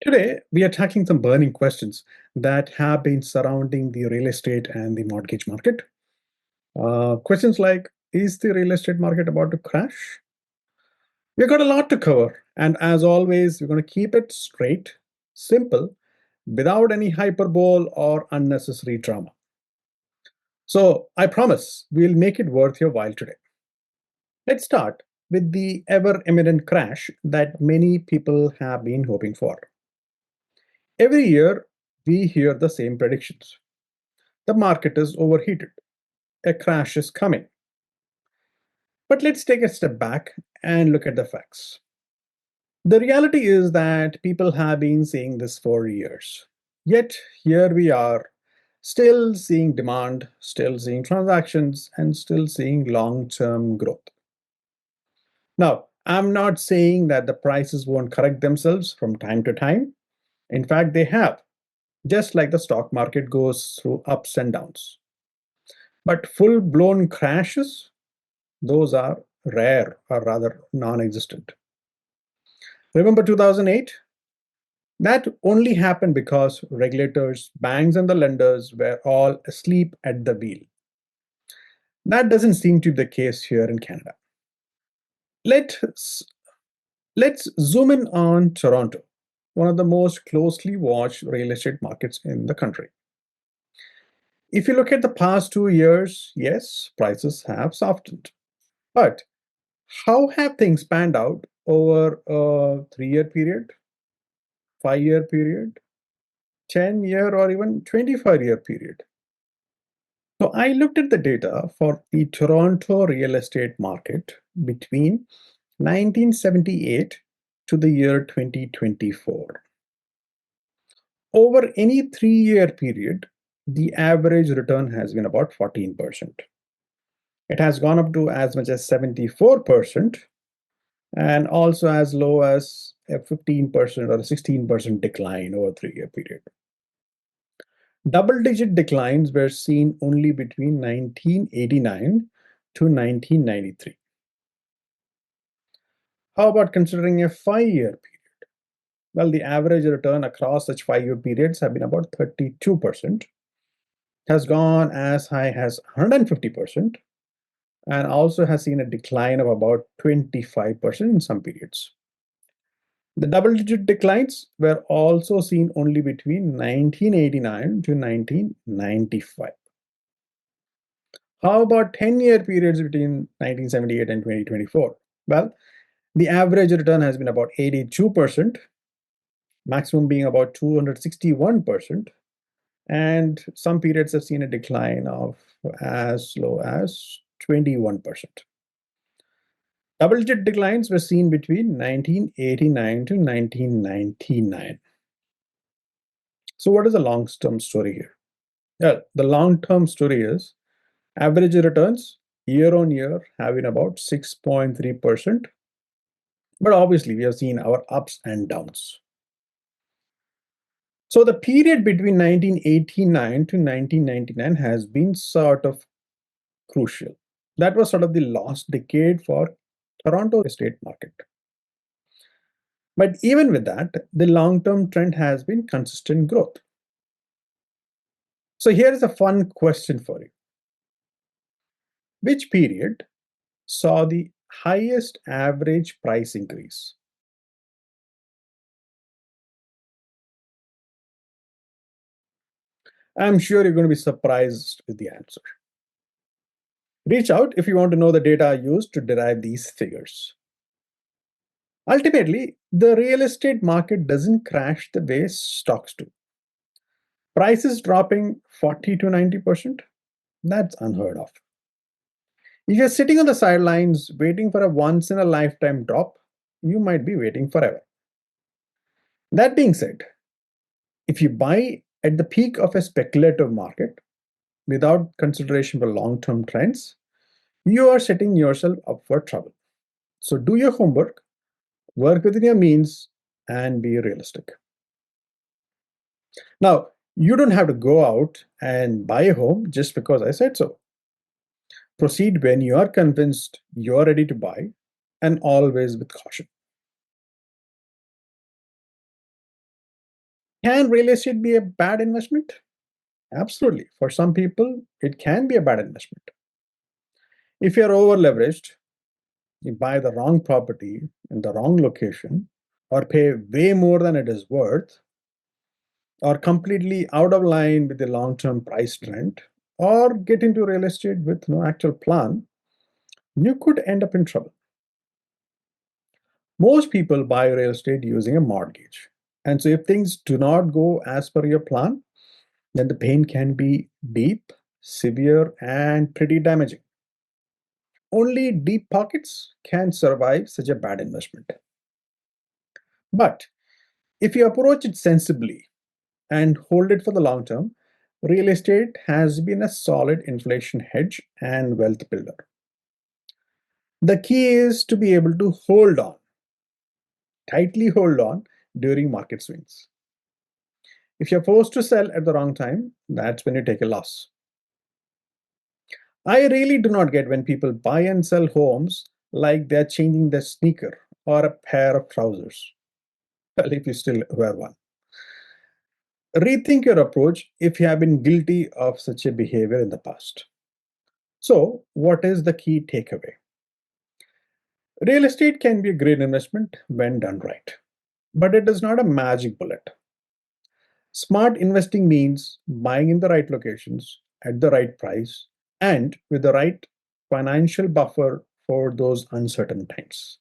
Today, we are tackling some burning questions that have been surrounding the real estate and the mortgage market. Questions like: is the real estate market about to crash? We've got a lot to cover, and as always, we're going to keep it straight, simple, without any hyperbole or unnecessary drama. So, I promise we'll make it worth your while today. Let's start with the ever imminent crash that many people have been hoping for. Every year, we hear the same predictions. The market is overheated. A crash is coming. But let's take a step back and look at the facts. The reality is that people have been saying this for years. Yet, here we are, still seeing demand, still seeing transactions, and still seeing long term growth. Now, I'm not saying that the prices won't correct themselves from time to time. In fact, they have, just like the stock market goes through ups and downs. But full blown crashes, those are rare or rather non existent. Remember 2008? That only happened because regulators, banks, and the lenders were all asleep at the wheel. That doesn't seem to be the case here in Canada. Let's, let's zoom in on Toronto, one of the most closely watched real estate markets in the country. If you look at the past 2 years, yes, prices have softened. But how have things panned out over a 3 year period, 5 year period, 10-year, or even 25-year period? So I looked at the data for the Toronto real estate market between 1978 to the year 2024. Over any 3 year period, the average return has been about 14%. It has gone up to as much as 74% and also as low as a 15% or a 16% decline over a 3 year period. Double-digit declines were seen only between 1989 to 1993. How about considering a 5 year period? Well, the average return across such 5 year periods have been about 32%, has gone as high as 150%, and also has seen a decline of about 25% in some periods. The double-digit declines were also seen only between 1989 to 1995. How about 10-year periods between 1978 and 2024? Well, the average return has been about 82%, maximum being about 261%, and some periods have seen a decline of as low as 21%. Double-digit declines were seen between 1989 to 1999. So, what is the long-term story here? Well, the long-term story is average returns year on year have been about 6.3%, but obviously we have seen our ups and downs. So the period between 1989 to 1999 has been sort of crucial. That was sort of the lost decade for Toronto estate market. But even with that, the long-term trend has been consistent growth. So here is a fun question for you. Which period saw the highest average price increase? I'm sure you're going to be surprised with the answer. Reach out if you want to know the data I used to derive these figures. Ultimately, the real estate market doesn't crash the way stocks do. Prices dropping 40 to 90%, that's unheard of. If you're sitting on the sidelines waiting for a once in a lifetime drop, you might be waiting forever. That being said, if you buy at the peak of a speculative market without consideration for long term trends, you are setting yourself up for trouble. So do your homework, work within your means, and be realistic. Now, you don't have to go out and buy a home just because I said so. Proceed when you are convinced you are ready to buy, and always with caution. Can real estate be a bad investment? Absolutely. For some people, it can be a bad investment. If you're over leveraged, you buy the wrong property in the wrong location, or pay way more than it is worth, or completely out of line with the long term price trend, or get into real estate with no actual plan, you could end up in trouble. Most people buy real estate using a mortgage. And so, if things do not go as per your plan, then the pain can be deep, severe, and pretty damaging. Only deep pockets can survive such a bad investment. But if you approach it sensibly and hold it for the long term, real estate has been a solid inflation hedge and wealth builder. The key is to be able to hold on, tightly hold on during market swings. If you're forced to sell at the wrong time, that's when you take a loss. I really do not get when people buy and sell homes like they're changing their sneaker or a pair of trousers. Well, if you still wear one. Rethink your approach if you have been guilty of such a behavior in the past. So, what is the key takeaway? Real estate can be a great investment when done right, but it is not a magic bullet. Smart investing means buying in the right locations at the right price and with the right financial buffer for those uncertain times.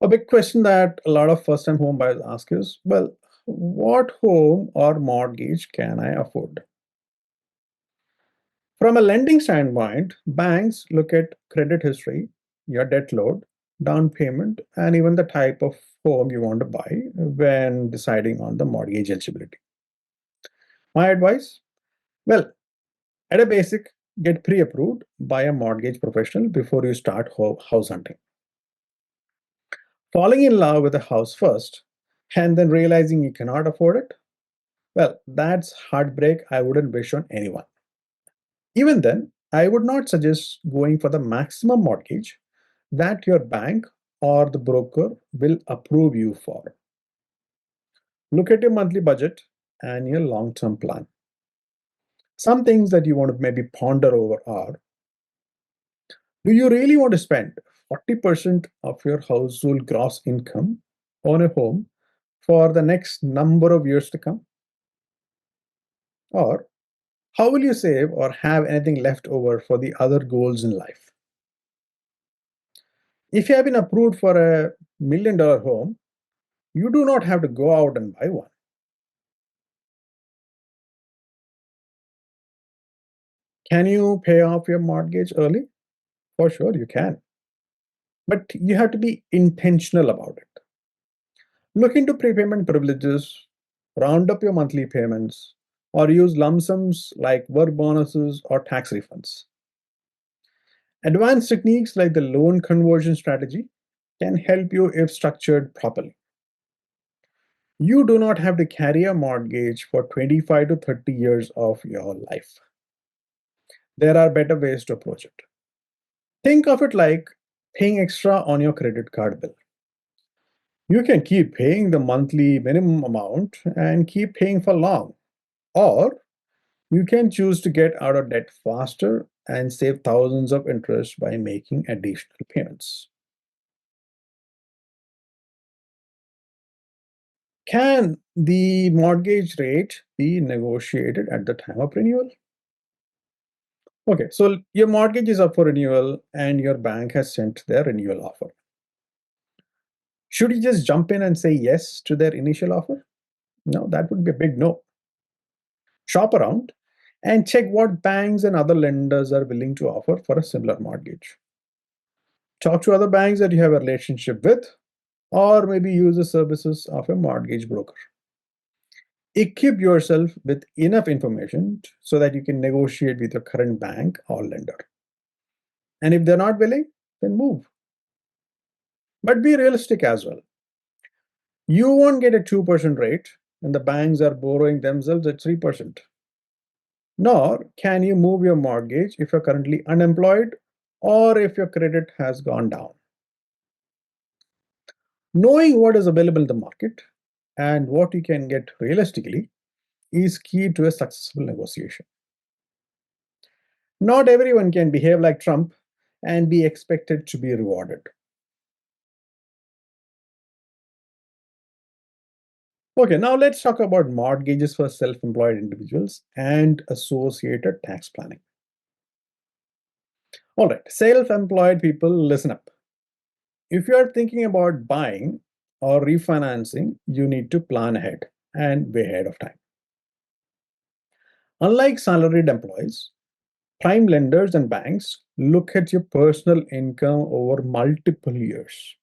A big question that a lot of first time home buyers ask is, well, what home or mortgage can I afford? From a lending standpoint, banks look at credit history, your debt load, down payment, and even the type of home you want to buy when deciding on the mortgage eligibility. My advice? Well, at a basic, get pre approved by a mortgage professional before you start house hunting. Falling in love with a house first and then realizing you cannot afford it, well, that's heartbreak I wouldn't wish on anyone. Even then, I would not suggest going for the maximum mortgage that your bank or the broker will approve you for. Look at your monthly budget and your long term plan. Some things that you want to maybe ponder over are, do you really want to spend 40% of your household gross income on a home for the next number of years to come? Or how will you save or have anything left over for the other goals in life? If you have been approved for $1 million home, you do not have to go out and buy one. Can you pay off your mortgage early? For sure, you can. But you have to be intentional about it. Look into prepayment privileges, round up your monthly payments, or use lump sums like work bonuses or tax refunds. Advanced techniques like the loan conversion strategy can help you if structured properly. You do not have to carry a mortgage for 25 to 30 years of your life. There are better ways to approach it. Think of it like paying extra on your credit card bill. You can keep paying the monthly minimum amount and keep paying for long, or you can choose to get out of debt faster and save thousands of interest by making additional payments. Can the mortgage rate be negotiated at the time of renewal? Okay, so your mortgage is up for renewal and your bank has sent their renewal offer. Should you just jump in and say yes to their initial offer? No, that would be a big no. Shop around and check what banks and other lenders are willing to offer for a similar mortgage. Talk to other banks that you have a relationship with, or maybe use the services of a mortgage broker. Equip yourself with enough information so that you can negotiate with your current bank or lender. And if they're not willing, then move. But be realistic as well. You won't get a 2% rate and the banks are borrowing themselves at 3%. Nor can you move your mortgage if you're currently unemployed or if your credit has gone down. Knowing what is available in the market and what you can get realistically is key to a successful negotiation. Not everyone can behave like Trump and be expected to be rewarded. Okay, now let's talk about mortgages for self employed individuals and associated tax planning. All right, self employed people, listen up. If you are thinking about buying or refinancing, you need to plan ahead and way ahead of time. Unlike salaried employees, prime lenders and banks look at your personal income over multiple years.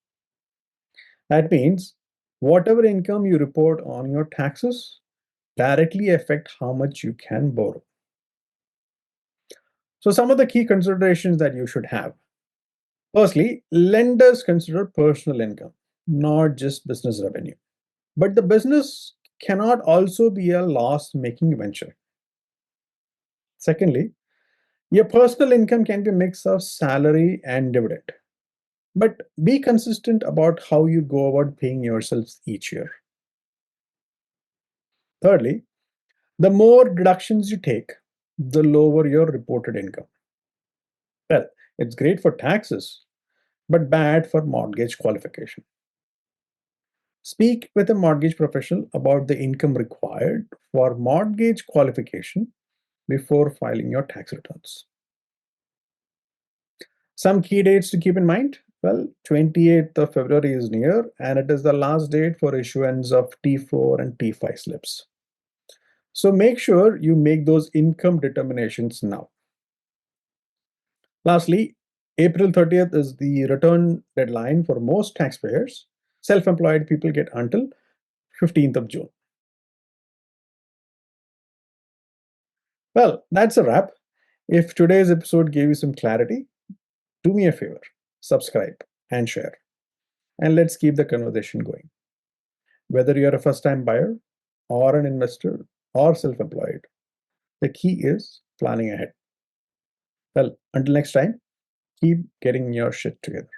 That means whatever income you report on your taxes directly affect how much you can borrow. So some of the key considerations that you should have. Firstly, lenders consider personal income, not just business revenue. But the business cannot also be a loss making venture. Secondly, your personal income can be a mix of salary and dividend. But be consistent about how you go about paying yourselves each year. Thirdly, the more deductions you take, the lower your reported income. Well, it's great for taxes, but bad for mortgage qualification. Speak with a mortgage professional about the income required for mortgage qualification before filing your tax returns. Some key dates to keep in mind. Well, 28th of February is near, and it is the last date for issuance of T4 and T5 slips. So make sure you make those income determinations now. Lastly, April 30th is the return deadline for most taxpayers. Self employed people get until 15th of June. Well, that's a wrap. If today's episode gave you some clarity, do me a favor, subscribe and share. And let's keep the conversation going. Whether you're a first time buyer or an investor or self employed, the key is planning ahead. Well, until next time, keep getting your shit together.